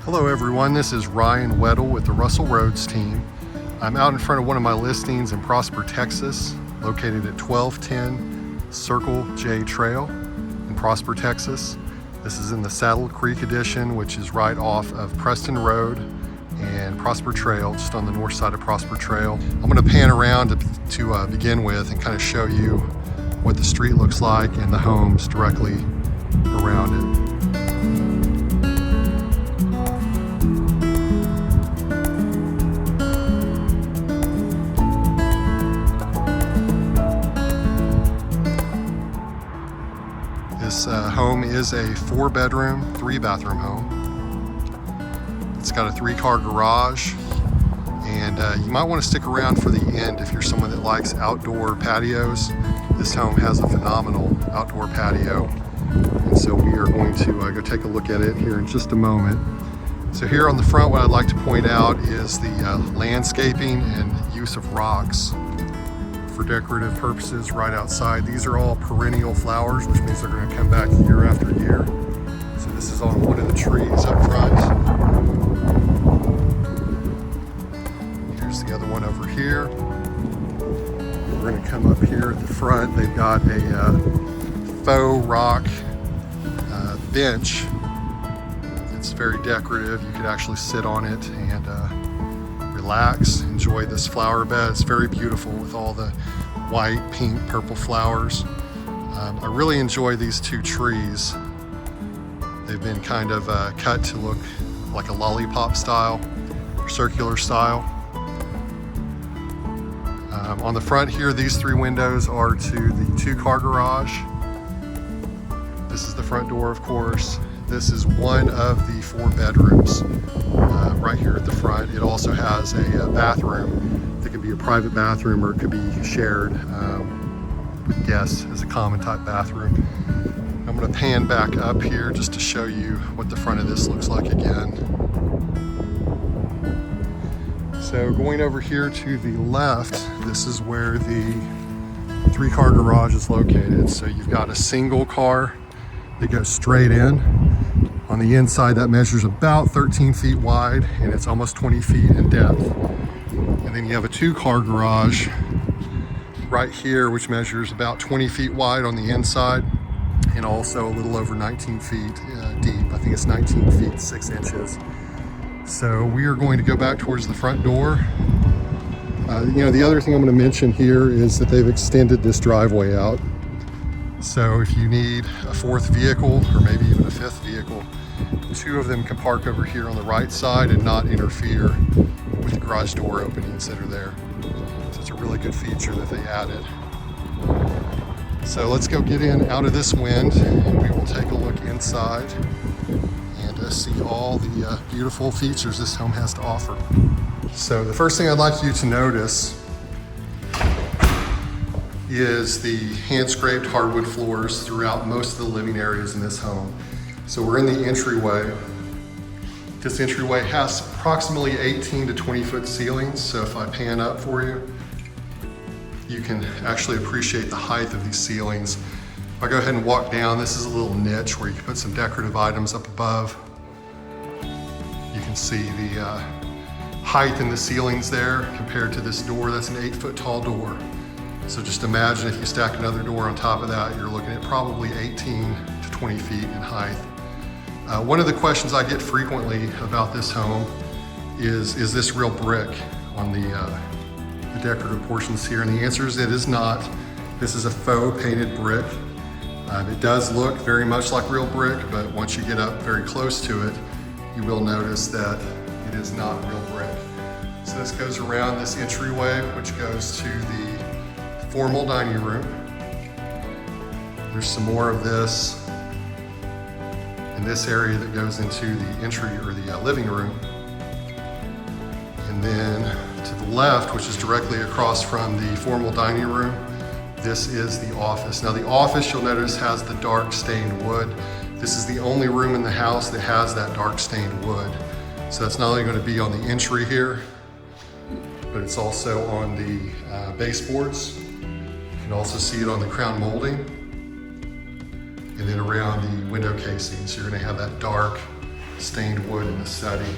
Hello everyone, this is Ryan Weddle with the Russell Roads team. I'm out in front of one of my listings in Prosper, Texas, located at 1210 Circle J Trail in Prosper, Texas. This is in the Saddle Creek edition, which is right off of Preston Road and Prosper Trail, just on the north side of Prosper Trail. I'm going to pan around to begin with and kind of show you what the street looks like and the homes directly around it. This home is a 4-bedroom, 3-bathroom home. It's got a 3-car garage, and you might want to stick around for the end if you're someone that likes outdoor patios. This home has a phenomenal outdoor patio, and so we are going to go take a look at it here in just a moment. So here on the front, what I'd like to point out is the landscaping and use of rocks for decorative purposes right outside. These are all perennial flowers, which means they're going to come back year after year. So this is on one of the trees up front. Here's the other one over here. We're going to come up here at the front. They've got a faux rock bench. It's very decorative. You could actually sit on it and relax, enjoy this flower bed. It's very beautiful with all the white, pink, purple flowers. I really enjoy these 2 trees. They've been kind of cut to look like a lollipop style, or circular style. On the front here, these 3 windows are to the 2-car garage. This is the front door, of course. This is one of the 4 bedrooms right here at the front. It also has a bathroom that could be a private bathroom, or it could be shared with guests as a common type bathroom. I'm going to pan back up here just to show you what the front of this looks like again. So going over here to the left, this is where the 3-car garage is located. So you've got a single car that goes straight in. On the inside, that measures about 13 feet wide, and it's almost 20 feet in depth. And then you have a 2-car garage right here, which measures about 20 feet wide on the inside, and also a little over 19 feet deep. I think it's 19 feet 6 inches. So we are going to go back towards the front door. The other thing I'm going to mention here is that they've extended this driveway out. So if you need a 4th vehicle, or maybe even a 5th vehicle, 2 of them can park over here on the right side and not interfere with the garage door openings that are there. So it's a really good feature that they added. So let's go get in out of this wind, and we will take a look inside and see all the beautiful features this home has to offer. So the first thing I'd like you to notice is the hand-scraped hardwood floors throughout most of the living areas in this home. So we're in the entryway. This entryway has approximately 18 to 20 foot ceilings. So if I pan up for you, you can actually appreciate the height of these ceilings. If I go ahead and walk down, this is a little niche where you can put some decorative items up above. You can see the height in the ceilings there compared to this door. That's an 8-foot tall door. So just imagine if you stack another door on top of that, you're looking at probably 18 to 20 feet in height. One of the questions I get frequently about this home is this real brick on the decorative portions here? And the answer is it is not. This is a faux painted brick. It does look very much like real brick, but once you get up very close to it, you will notice that it is not real brick. So this goes around this entryway, which goes to the formal dining room. There's some more of this in this area that goes into the entry, or the living room. And then to the left, which is directly across from the formal dining room, this is the office. Now the office, you'll notice, has the dark stained wood. This is the only room in the house that has that dark stained wood. So that's not only going to be on the entry here, but it's also on the baseboards. You can also see it on the crown molding, and then around the window casing. So you're going to have that dark stained wood in the study.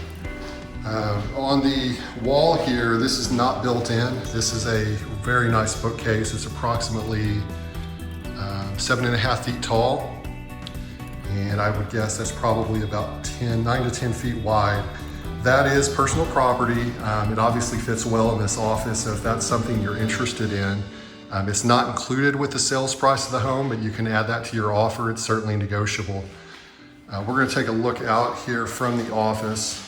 On the wall here, this is not built in. This is a very nice bookcase. It's approximately 7.5 feet tall. And I would guess that's probably about 9 to 10 feet wide. That is personal property. It obviously fits well in this office, so if that's something you're interested in, it's not included with the sales price of the home, but you can add that to your offer. It's certainly negotiable. We're gonna take a look out here from the office,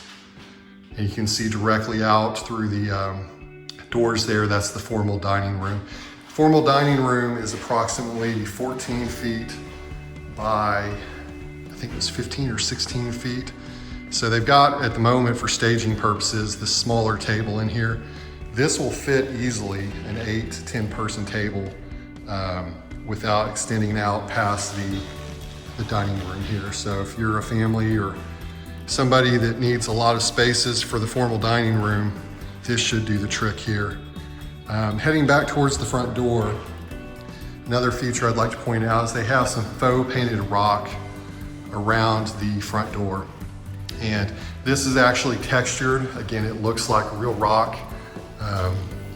and you can see directly out through the doors there. That's the formal dining room. Formal dining room is approximately 14 feet by, I think it was 15 or 16 feet. So they've got, at the moment, for staging purposes, this smaller table in here. This will fit easily an 8 to 10 person table without extending out past the dining room here. So if you're a family or somebody that needs a lot of spaces for the formal dining room, this should do the trick here. Heading back towards the front door, another feature I'd like to point out is they have some faux painted rock around the front door. And this is actually textured. Again, it looks like real rock.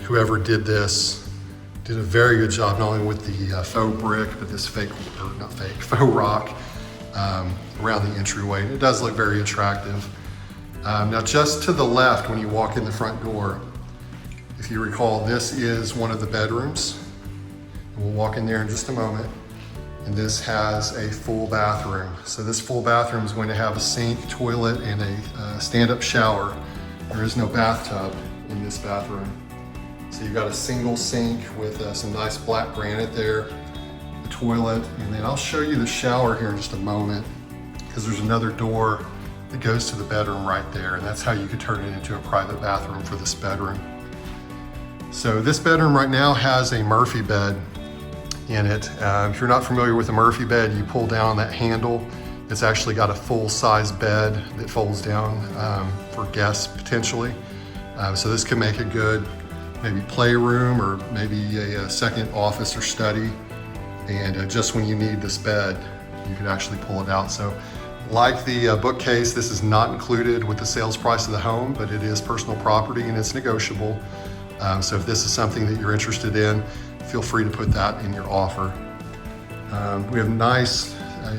Whoever did this did a very good job, not only with the faux brick, but this faux rock around the entryway. And it does look very attractive. Now, just to the left, when you walk in the front door, if you recall, this is one of the bedrooms. We'll walk in there in just a moment. And this has a full bathroom. So this full bathroom is going to have a sink, toilet, and a stand-up shower. There is no bathtub in this bathroom. So you've got a single sink with some nice black granite there, the toilet, and then I'll show you the shower here in just a moment, because there's another door that goes to the bedroom right there, and that's how you could turn it into a private bathroom for this bedroom. So this bedroom right now has a Murphy bed in it. If you're not familiar with a Murphy bed, you pull down that handle. It's actually got a full-size bed that folds down for guests potentially. So this can make a good maybe playroom or maybe a second office or study. And just when you need this bed, you could actually pull it out. So like the bookcase, this is not included with the sales price of the home, but it is personal property and it's negotiable. So if this is something that you're interested in, feel free to put that in your offer. We have nice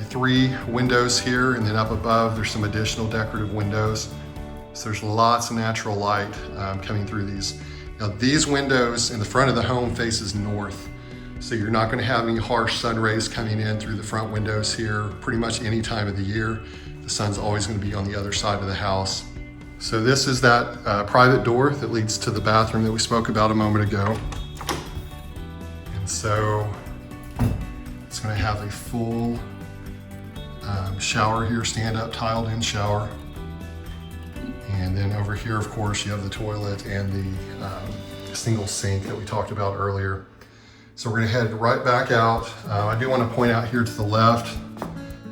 3 windows here, and then up above there's some additional decorative windows. So there's lots of natural light coming through these. Now these windows in the front of the home faces north. So you're not going to have any harsh sun rays coming in through the front windows here pretty much any time of the year. The sun's always going to be on the other side of the house. So this is that private door that leads to the bathroom that we spoke about a moment ago. And so it's going to have a full shower here, stand-up tiled-in shower. And then over here, of course, you have the toilet and the single sink that we talked about earlier. So we're going to head right back out. I do want to point out here to the left,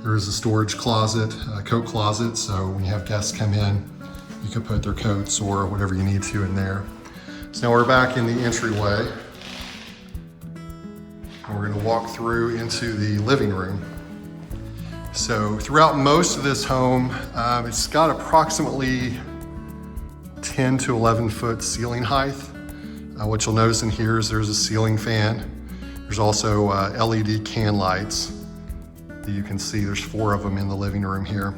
there is a storage closet, a coat closet. So when you have guests come in, you can put their coats or whatever you need to in there. So now we're back in the entryway. And we're going to walk through into the living room. So throughout most of this home, it's got approximately 10 to 11 foot ceiling height. What you'll notice in here is there's a ceiling fan. There's also LED can lights that you can see. There's 4 of them in the living room here.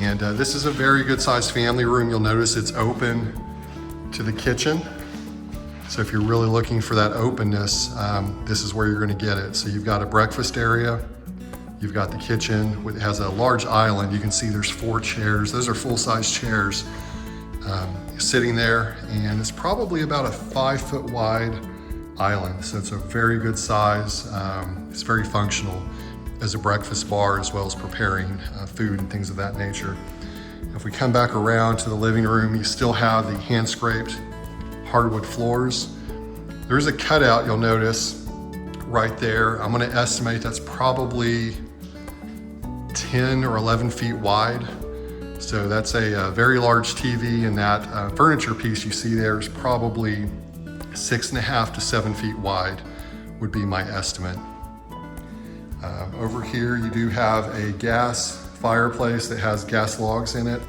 And this is a very good sized family room. You'll notice it's open to the kitchen. So if you're really looking for that openness, this is where you're going to get it. So you've got a breakfast area. You've got the kitchen, it has a large island. You can see there's 4 chairs. Those are full-size chairs sitting there, and it's probably about a 5 foot wide island. So it's a very good size. It's very functional as a breakfast bar as well as preparing food and things of that nature. If we come back around to the living room, you still have the hand-scraped hardwood floors. There's a cutout you'll notice right there. I'm going to estimate that's probably 10 or 11 feet wide. So that's a very large TV, and that furniture piece you see there is probably 6.5 to 7 feet wide would be my estimate. Over here you do have a gas fireplace that has gas logs in it.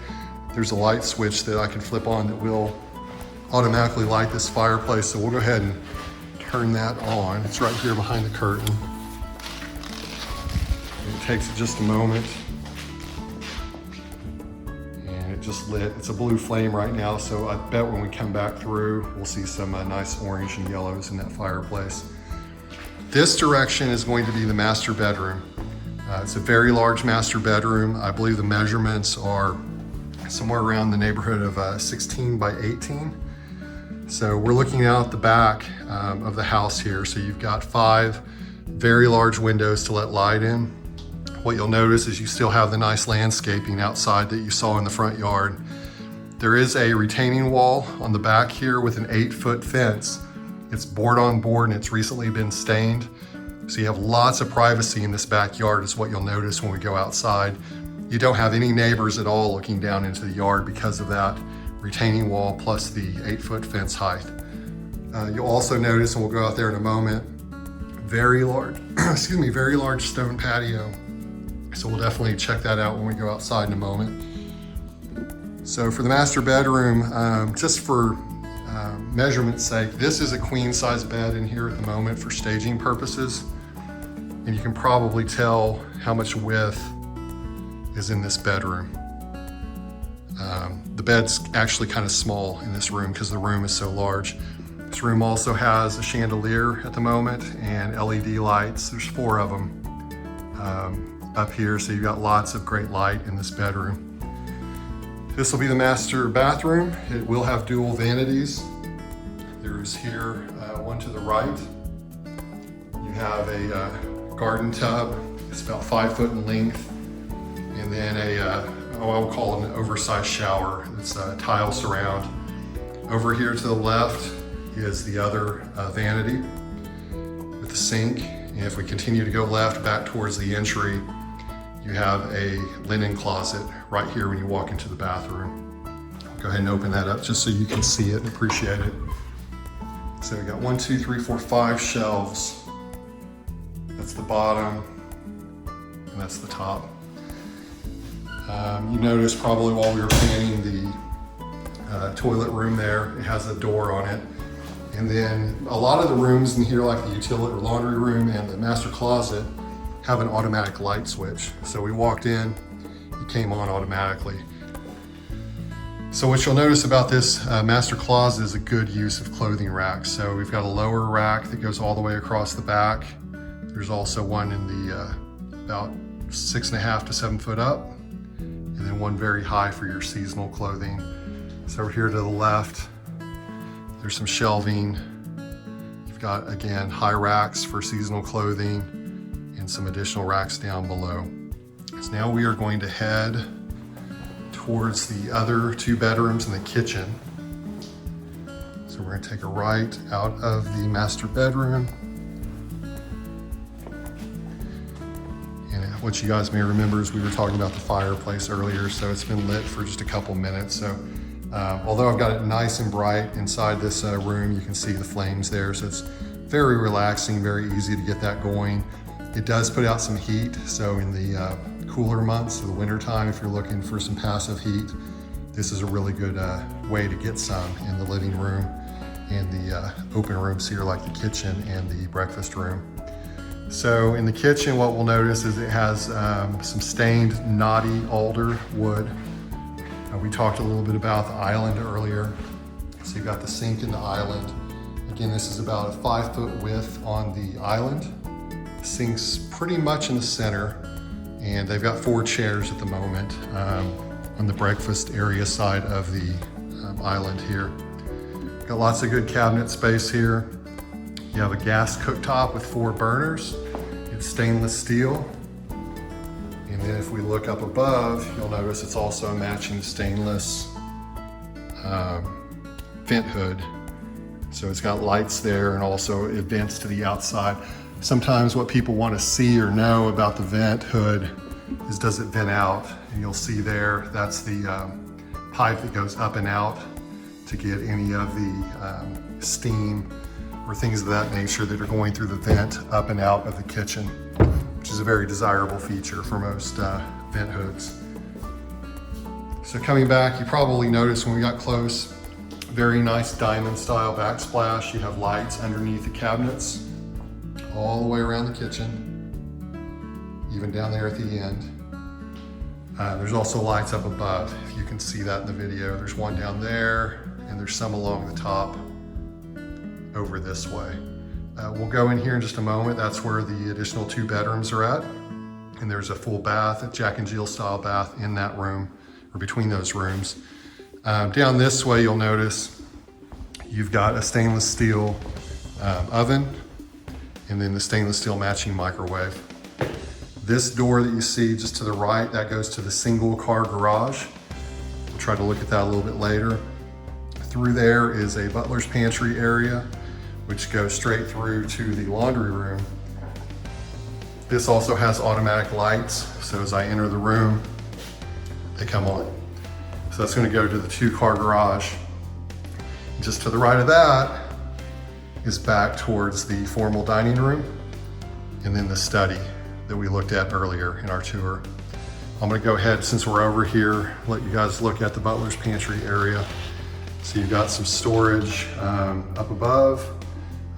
There's a light switch that I can flip on that will automatically light this fireplace. So we'll go ahead and turn that on. It's right here behind the curtain. It takes just a moment. And it just lit. It's a blue flame right now, so I bet when we come back through, we'll see some nice orange and yellows in that fireplace. This direction is going to be the master bedroom. It's a very large master bedroom. I believe the measurements are somewhere around the neighborhood of 16 by 18. So we're looking out the back of the house here. So you've got 5 very large windows to let light in. What you'll notice is you still have the nice landscaping outside that you saw in the front yard. There is a retaining wall on the back here with an 8-foot fence. It's board on board and it's recently been stained. So you have lots of privacy in this backyard is what you'll notice when we go outside. You don't have any neighbors at all looking down into the yard because of that retaining wall plus the 8-foot fence height. You'll also notice, and we'll go out there in a moment, very large, very large stone patio. So we'll definitely check that out when we go outside in a moment. So for the master bedroom, just for measurement's sake, this is a queen size bed in here at the moment for staging purposes. And you can probably tell how much width is in this bedroom. The bed's actually kind of small in this room because the room is so large. This room also has a chandelier at the moment and LED lights. There's 4 of them up here, so you've got lots of great light in this bedroom. This will be the master bathroom. It will have dual vanities. There's here one to the right. You have a garden tub. It's about 5 foot in length. And then I will call it an oversized shower. It's a tile surround. Over here to the left is the other vanity with the sink. And if we continue to go left back towards the entry, you have a linen closet right here when you walk into the bathroom. I'll go ahead and open that up just so you can see it and appreciate it. So we got 1, 2, 3, 4, 5 shelves. That's the bottom, and that's the top. You noticed probably while we were painting the toilet room there, it has a door on it. And then a lot of the rooms in here, like the utility or laundry room and the master closet, have an automatic light switch. So we walked in, it came on automatically. So what you'll notice about this master closet is a good use of clothing racks. So we've got a lower rack that goes all the way across the back. There's also one in the about 6.5 to 7 foot up, and then one very high for your seasonal clothing. So over here to the left, there's some shelving. You've got, again, high racks for seasonal clothing and some additional racks down below. So now we are going to head towards the other 2 bedrooms and the kitchen. So we're gonna take a right out of the master bedroom. And what you guys may remember is we were talking about the fireplace earlier, so it's been lit for just a couple minutes. So although I've got it nice and bright inside this room, you can see the flames there. So it's very relaxing, very easy to get that going. It does put out some heat, so in the cooler months of the winter time, if you're looking for some passive heat, this is a really good way to get some in the living room and the open rooms here like the kitchen and the breakfast room. So in the kitchen, what we'll notice is it has some stained knotty alder wood. We talked a little bit about the island earlier. So you've got the sink in the island. Again, this is about a 5 foot width on the island. The sink's pretty much in the center, and they've got 4 chairs at the moment on the breakfast area side of the island here. Got lots of good cabinet space here. You have a gas cooktop with 4 burners. It's stainless steel. And then if we look up above, you'll notice it's also a matching stainless vent hood. So it's got lights there and also it vents to the outside. Sometimes what people want to see or know about the vent hood is, does it vent out? And you'll see there, that's the pipe that goes up and out to get any of the steam or things of that nature that are going through the vent up and out of the kitchen, which is a very desirable feature for most vent hoods. So coming back, you probably noticed when we got close, very nice diamond style backsplash. You have lights underneath the cabinets all the way around the kitchen, even down there at the end. There's also lights up above, if you can see that in the video. There's one down there, and there's some along the top over this way. We'll go in here in just a moment. That's where the additional 2 bedrooms are at. And there's a full bath, a Jack and Jill style bath in that room, or between those rooms. Down this way, you'll notice you've got a stainless steel oven, and then the stainless steel matching microwave. This door that you see just to the right, that goes to the single car garage. We'll try to look at that a little bit later. Through there is a butler's pantry area, which goes straight through to the laundry room. This also has automatic lights, so as I enter the room, they come on. So that's gonna go to the 2-car garage. Just to the right of that is back towards the formal dining room, and then the study that we looked at earlier in our tour. I'm gonna go ahead, since we're over here, let you guys look at the butler's pantry area. So you've got some storage up above,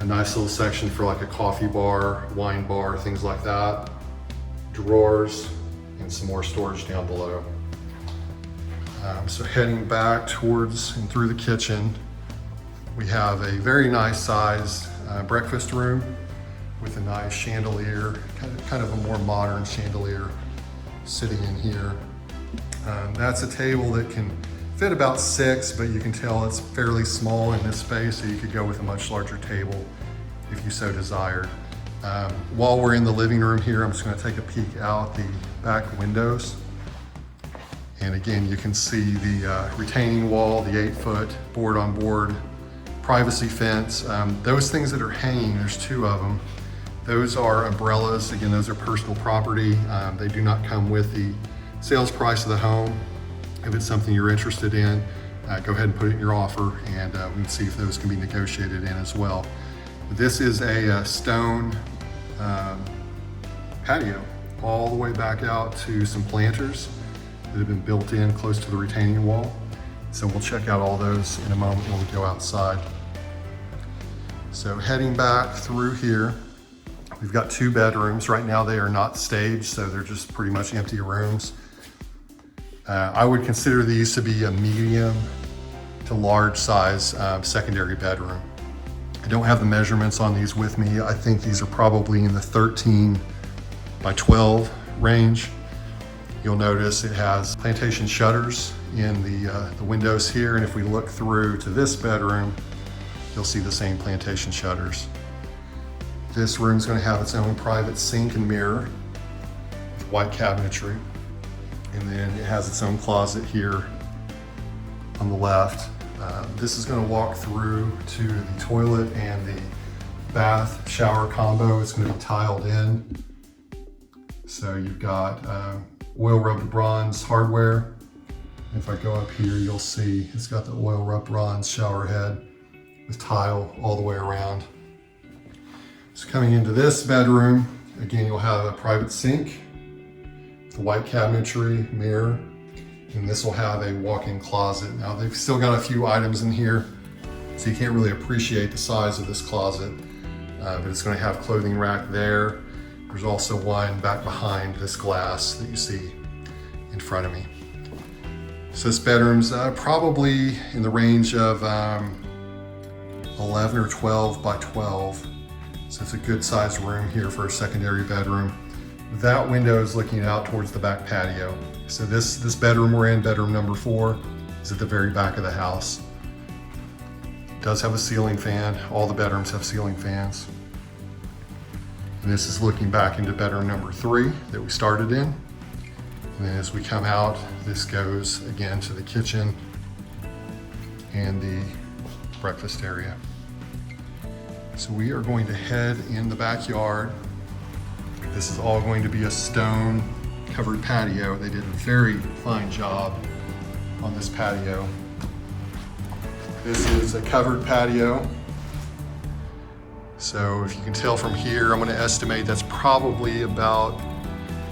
a nice little section for like a coffee bar, wine bar, things like that, drawers, and some more storage down below. So heading back towards and through the kitchen, we have a very nice sized breakfast room with a nice chandelier, kind of a more modern chandelier sitting in here. That's a table that can fit about 6, but you can tell it's fairly small in this space, so you could go with a much larger table if you so desired. While we're in the living room here, I'm just gonna take a peek out the back windows. And again, you can see the retaining wall, the 8-foot board on board privacy fence. Those things that are hanging, there's 2 of them. Those are umbrellas. Again, those are personal property. They do not come with the sales price of the home. If it's something you're interested in, go ahead and put it in your offer, and we can see if those can be negotiated in as well. This is a stone patio all the way back out to some planters that have been built in close to the retaining wall. So we'll check out all those in a moment when we go outside. So heading back through here, we've got 2 bedrooms. Right now they are not staged, so they're just pretty much empty rooms. I would consider these to be a medium to large size secondary bedroom. I don't have the measurements on these with me. I think these are probably in the 13 by 12 range. You'll notice it has plantation shutters in the windows here, and if we look through to this bedroom, you'll see the same plantation shutters. This room's going to have its own private sink and mirror with white cabinetry, and then it has its own closet here on the left. This is going to walk through to the toilet and the bath shower combo. It's going to be tiled in. So you've got oil rubbed bronze hardware. If I go up here, you'll see it's got the oil rubbed bronze shower head with tile all the way around. So coming into this bedroom, again, you'll have a private sink, the white cabinetry, mirror, and this will have a walk-in closet. Now they've still got a few items in here, so you can't really appreciate the size of this closet, but it's going to have clothing rack there. There's also one back behind this glass that you see in front of me. So this bedroom's probably in the range of 11 or 12 by 12. So it's a good sized room here for a secondary bedroom. That window is looking out towards the back patio. So this bedroom we're in, bedroom number 4, is at the very back of the house. It does have a ceiling fan. All the bedrooms have ceiling fans. And this is looking back into bedroom number 3 that we started in. And then as we come out, this goes again to the kitchen and the breakfast area. So we are going to head in the backyard. This is all going to be a stone covered patio. They did a very fine job on this patio. This is a covered patio. So if you can tell from here, I'm going to estimate that's probably about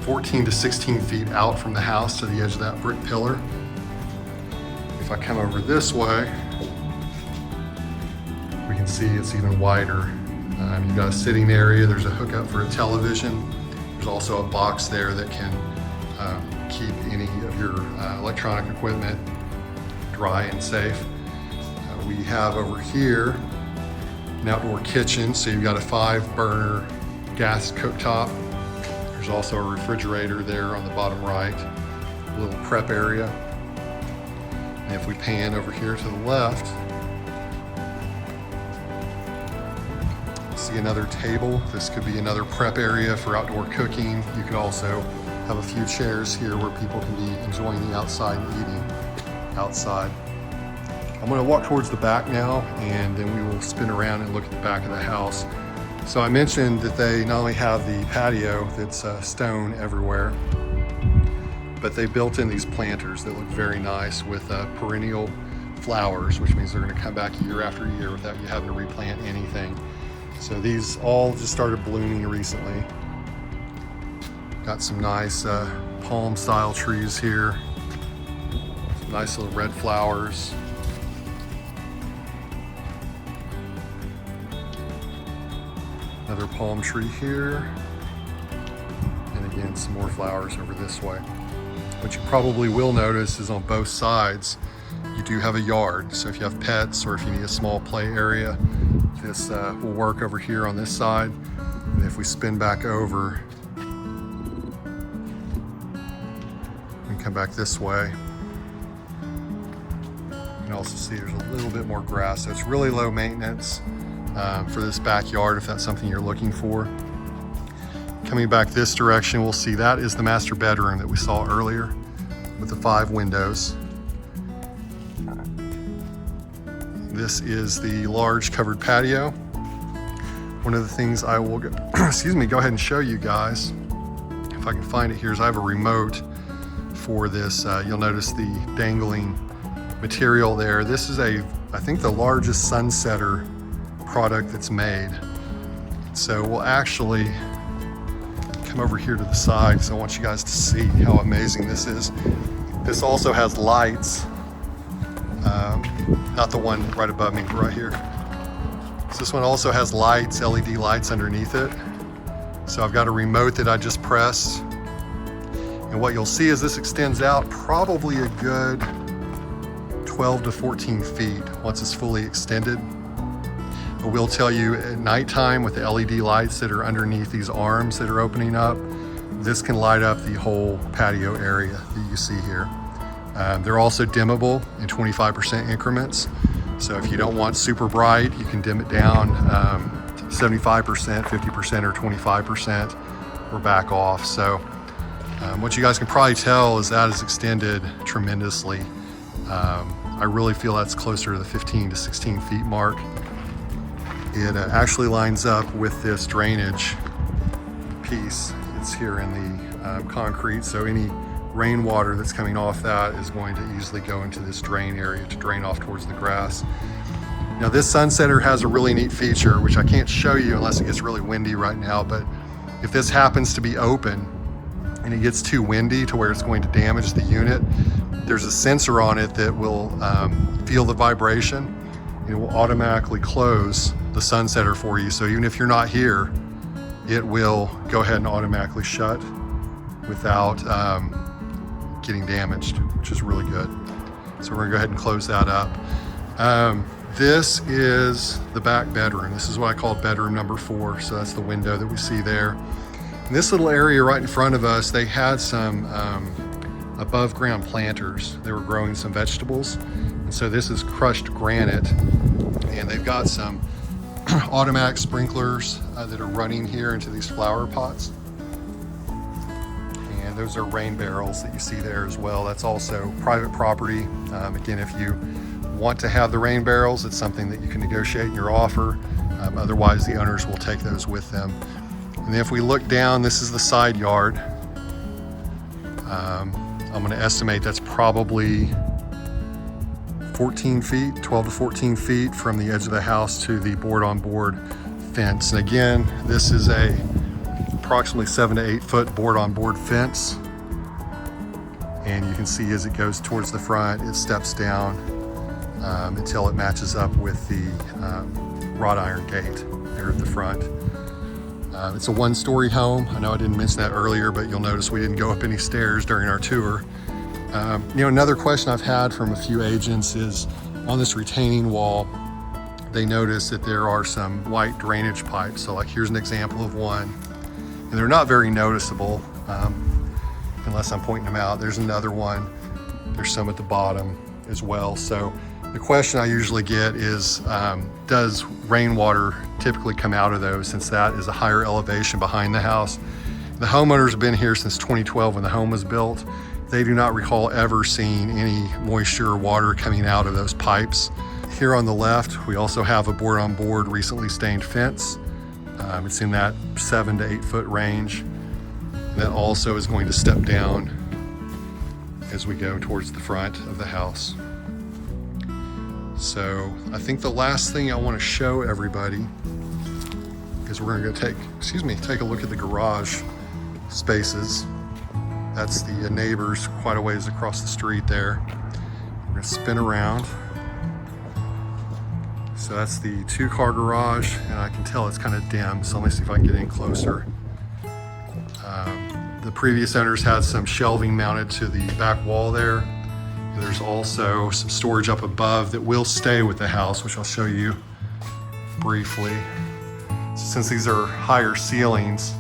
14 to 16 feet out from the house to the edge of that brick pillar. If I come over this way, we can see it's even wider. You've got a sitting area, there's a hookup for a television. There's also a box there that can keep any of your electronic equipment dry and safe. We have over here an outdoor kitchen, so you've got a 5-burner gas cooktop. There's also a refrigerator there on the bottom right, a little prep area. And if we pan over here to the left, see another table. This could be another prep area for outdoor cooking. You could also have a few chairs here where people can be enjoying the outside and eating outside. I'm going to walk towards the back now, and then we will spin around and look at the back of the house. So I mentioned that they not only have the patio that's stone everywhere, but they built in these planters that look very nice with perennial flowers, which means they're going to come back year after year without you having to replant anything. So these all just started blooming recently. Got some nice palm style trees here. Some nice little red flowers. Another palm tree here. And again, some more flowers over this way. What you probably will notice is on both sides, you do have a yard. So if you have pets or if you need a small play area, this will work over here on this side. And if we spin back over and come back this way, you can also see there's a little bit more grass. So it's really low maintenance for this backyard if that's something you're looking for. Coming back this direction, we'll see that is the master bedroom that we saw earlier with the 5 windows. This is the large covered patio. One of the things I will go ahead and show you guys, if I can find it here, is I have a remote for this. You'll notice the dangling material there. This is I think the largest sunsetter product that's made. So we'll actually come over here to the side, so I want you guys to see how amazing this is. This also has lights. Not the one right above me, right here. So this one also has lights, LED lights underneath it. So I've got a remote that I just pressed. And what you'll see is this extends out probably a good 12 to 14 feet once it's fully extended. I will tell you at nighttime with the LED lights that are underneath these arms that are opening up, this can light up the whole patio area that you see here. They're also dimmable in 25% increments. So if you don't want super bright, you can dim it down 75%, 50%, or 25%, or back off. So what you guys can probably tell is that is extended tremendously. I really feel that's closer to the 15 to 16 feet mark. It actually lines up with this drainage piece. It's here in the concrete, so any rainwater that's coming off that is going to easily go into this drain area to drain off towards the grass. Now this sunsetter has a really neat feature, which I can't show you unless it gets really windy right now, but if this happens to be open and it gets too windy to where it's going to damage the unit, there's a sensor on it that will feel the vibration and it will automatically close the sunsetter for you. So even if you're not here, it will go ahead and automatically shut without getting damaged, which is really good. So we're gonna go ahead and close that up. This is the back bedroom. This is what I call bedroom number 4. So that's the window that we see there. In this little area right in front of us, they had some above ground planters. They were growing some vegetables. And so this is crushed granite, and they've got some automatic sprinklers that are running here into these flower pots. And those are rain barrels that you see there as well. That's also private property. Again, if you want to have the rain barrels, it's something that you can negotiate in your offer. Otherwise, the owners will take those with them. And then if we look down, this is the side yard. I'm going to estimate that's probably 14 feet, 12 to 14 feet from the edge of the house to the board-on-board fence. And again, this is a approximately 7 to 8 foot board-on-board fence. And you can see as it goes towards the front, it steps down until it matches up with the wrought iron gate there at the front. It's a one-story home. I know I didn't mention that earlier, but you'll notice we didn't go up any stairs during our tour. Another question I've had from a few agents is on this retaining wall, they notice that there are some white drainage pipes. So like here's an example of one, and they're not very noticeable unless I'm pointing them out. There's another one. There's some at the bottom as well. So the question I usually get is, does rainwater typically come out of those, since that is a higher elevation behind the house? The homeowners have been here since 2012 when the home was built. They do not recall ever seeing any moisture or water coming out of those pipes. Here on the left, we also have a board-on-board recently stained fence. It's in that 7 to 8 foot range. And that also is going to step down as we go towards the front of the house. So I think the last thing I want to show everybody is we're going to take a look at the garage spaces. That's the neighbors quite a ways across the street there. We're going to spin around. So that's the 2-car garage, and I can tell it's kind of dim, so let me see if I can get in closer. The previous owners had some shelving mounted to the back wall there. And there's also some storage up above that will stay with the house, which I'll show you briefly. So since these are higher ceilings,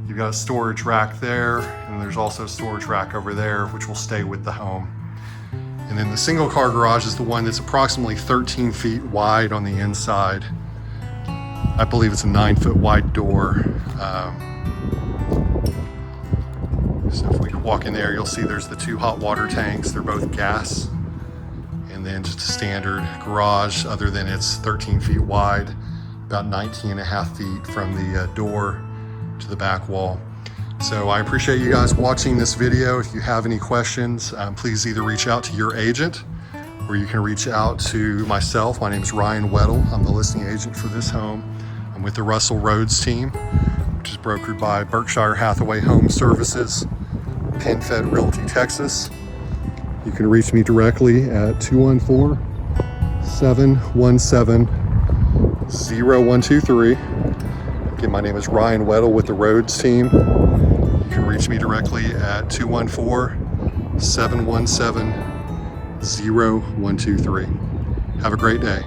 you've got a storage rack there, and there's also a storage rack over there, which will stay with the home. And then the 1-car garage is the one that's approximately 13 feet wide on the inside. I believe it's a 9 foot wide door. So if we walk in there, you'll see there's the 2 hot water tanks. They're both gas. And then just a standard garage, other than it's 13 feet wide, about 19 and a half feet from the door to the back wall. So I appreciate you guys watching this video. If you have any questions, please either reach out to your agent, or you can reach out to myself. My name is Ryan Weddle. I'm the listing agent for this home. I'm with the Russell Rhodes team, which is brokered by Berkshire Hathaway Home Services, PenFed Realty, Texas. You can reach me directly at 214-717-0123. Again, my name is Ryan Weddle with the Rhodes team. You can reach me directly at 214-717-0123. Have a great day.